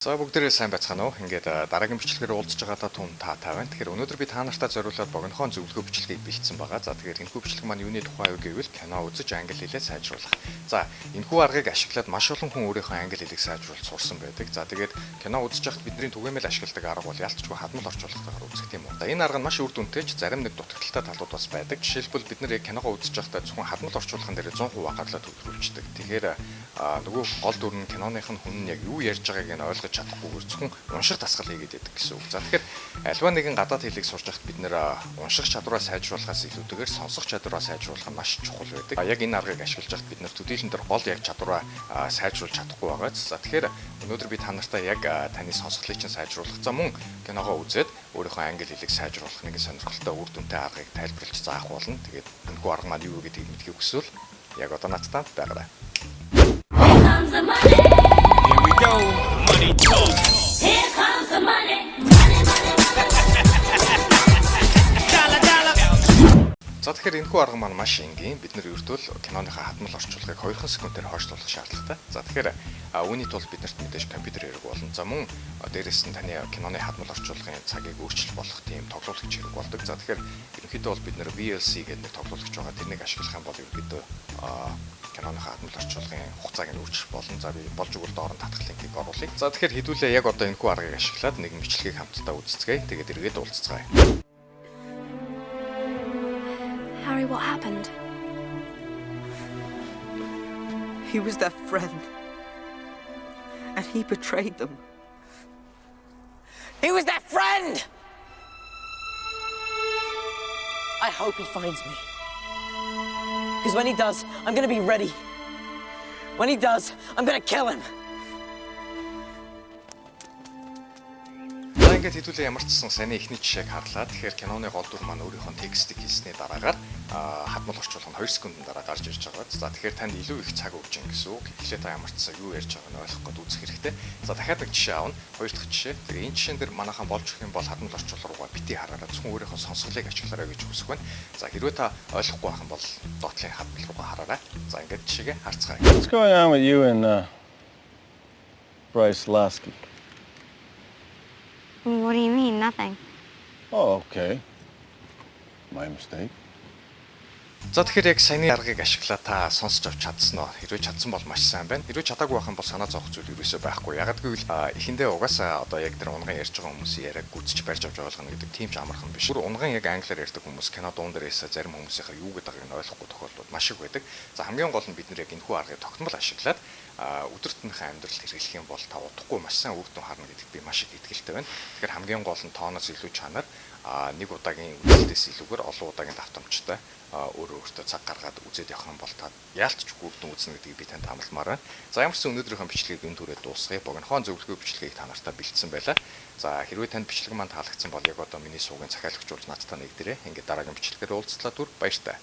За бүгдээрээ сайн байцгаана уу. Ингээд дараагийн бичлэгээр уулзж байгаадаа түн таатай байна. Тэгэхээр өнөөдөр би та нартай зориулаад богинохон зөвлөгөө бичлэгийг бэлдсэн байгаа. За тэгэхээр энэхүү бичлэг маань юуны тухай вэ гэвэл кино үзэж англи хэлээ сайжруулах. За энэхүү аргыг ашиглаад маш олон хүн өөрийнхөө англи хэлийг сайжруулж сурсан байдаг. За тэгээд кино үзэж байхад бидний түгээмэл ашигладаг арга бол ялцчгүй хадмал орчуулгатайгаар үзэх тийм үү. За энэ арга нь маш үр дүнтэй ч зарим нэг дутагдaltaй талууд бас байдаг. Жишээлбэл бид нэр яг киногоо үзэж байхдаа зөвхөн хадмал орчуулган дээр 100% анхаарлаа төвлөрүүлждэг. Тэгэхээр нөгөө гол дүр нь киноных нь хүн нь яг юу ярьж байгааг нь ойлгож чадахгүйгээр зөвхөн унших дасгал хийгээд байдаг гэсэн үг. За тэгэхээр альва нэгэн гадаад хэлийг сурч байхад бид нэр унших чадвараа сайжруулахаас илүүтэйгээр сонсох чадвараа сайжруулах нь маш чухал байдаг. Яг энэ аргыг ашиглаж байхад бид нэр төдийлөн дээр гол яг чадвараа сайжруулж чадахгүй байгаа. За тэгэхээр өнөөдөр би та нартай яг таны сонсголыг чинь сайжруулах за мөн киногоо үзээд өөрийнхөө англи хэлийг сайжруулах нэгэн сонирхолтой үр дүнтэй аргыг тайлбарлаж заах болно. Тэгээд энэхүү арга маань юу вэ гэдгийг мэдхийг хүсвэл яг одоо надтай байгаарай. The money. Here we go. Money talk. Here comes the money. Money, money, Dollar, dollar. За тэгэхээр энэхүү арга маань маш энгийн. Бид нэр ердөө киноныхаа хадмал орчуулгыг 2 секундээр хойшлуулах шаардлагатай. За тэгэхээр үүний тулд биднэрт мэдээж компьютер хэрэг болно. За мөн дээрээс нь таны киноны хадмал орчуулгын цагийг өөрчилж болох тийм тоглоулагч хэрэг болдог. За тэгэхээр ерөнхийдөө бол бид нэр VLC гэдэг нэг тоглоулагч байгаа. Тэрнийг ашиглах юм бол ерөнхийдөө киноныхаа хадмал орчуулгын хугацааг нь өөрчилж болно. За би болж өгвөл доор нь татах линкийг оруулъя. За тэгэхээр хэдүүлээ яг одоо энэхүү аргыг ашиглаад нэгэн бичлэгийг хамтдаа үзцгээе. Тэгээд эргээд уулзцгаая. Harry, what happened? He was their friend. And he betrayed them. He was their friend! I hope he finds me. Because when he does, I'm gonna be ready. When he does, I'm gonna kill him. За ингээд хэдүүлээ ямар ч гэсэн сайн ихний жишээг харлаа. Тэгэхээр киноны гол дүр маань өөрийнхөө текстийг хэлсний дараагаар хадмал орчуулганд 2 секундын дараа гарч ирж байгаа. За тэгэхээр танд илүү их цаг өгч ин гэсэн үг. Эхлээд та ямар ч цаг юу ярьж байгааг нь ойлгох гээд үзэх хэрэгтэй. За дахиад нэг жишээ авна. Хоёр дахь жишээ. Тэгээ энэ жишээн дээр манайхан болж өгөх юм бол хадмал орчуулга руугаа бити хараараа зөвхөн өөрийнхөө сонсголыг ашиглаарай гэж хүсэх байна. За хэрвээ та ойлгохгүй байх юм бол доотлын хадмал руугаа хараарай. За ингээд жишээгээ харцгаая. What's going on with you and Bryce Lasky? What do you mean? Nothing. Oh, okay. My mistake. За тэгэхээр яг саяны аргыг ашиглаа та сонсч авч чадсан уу? Хэрвээ чадсан бол маш сайн байна. Хэрвээ чадаагүй байх юм бол санаа зовох зүйл ерөөсөө байхгүй. Ягаад гэвэл эхэндээ угаасаа одоо яг тэр унган ярьж байгаа хүмүүсийн яриаг гүцэж барьж авч ойлгоно гэдэг тийм ч амархан биш. Бүр унган яг англиар ярьдаг хүмүүс кино дуун дээрээс зарим хүмүүсийнхаа юу гэдэг байгааг нь ойлгохгүй тохиолдлууд маш их байдаг. За хамгийн гол нь бид нэр яг энэхүү аргыг тогтмол ашиглаад өдөртнийхээ амьдралд хэрэглэх юм бол та удахгүй маш сайн үр дүн харна гэдэгт би маш их итгэлтэй байна. Тэгэхээр хамгийн гол нь тооноос илүү чанар нэг удаагийн үзэлтээс илүүгээр олон удаагийн давтамжтай өөрөө өөртөө цаг гаргаад үзээд явах юм бол та яалтч үр дүн үзнэ гэдгийг би танд амлалмаар байна. За ямар ч сан өнөөдрийнхөө бичлэгийг энэ түрээд дуусгая. Богинохон зөвлөгөө бичлэгийг та нартай бэлдсэн байлаа. За хэрвээ танд бичлэг маань таалагдсан бол яг одоо миний суугийн захиалагч болж надтай нэгдэрээ. Ингээд дараагийн бичлэгээр уулзлаа түр баяртай.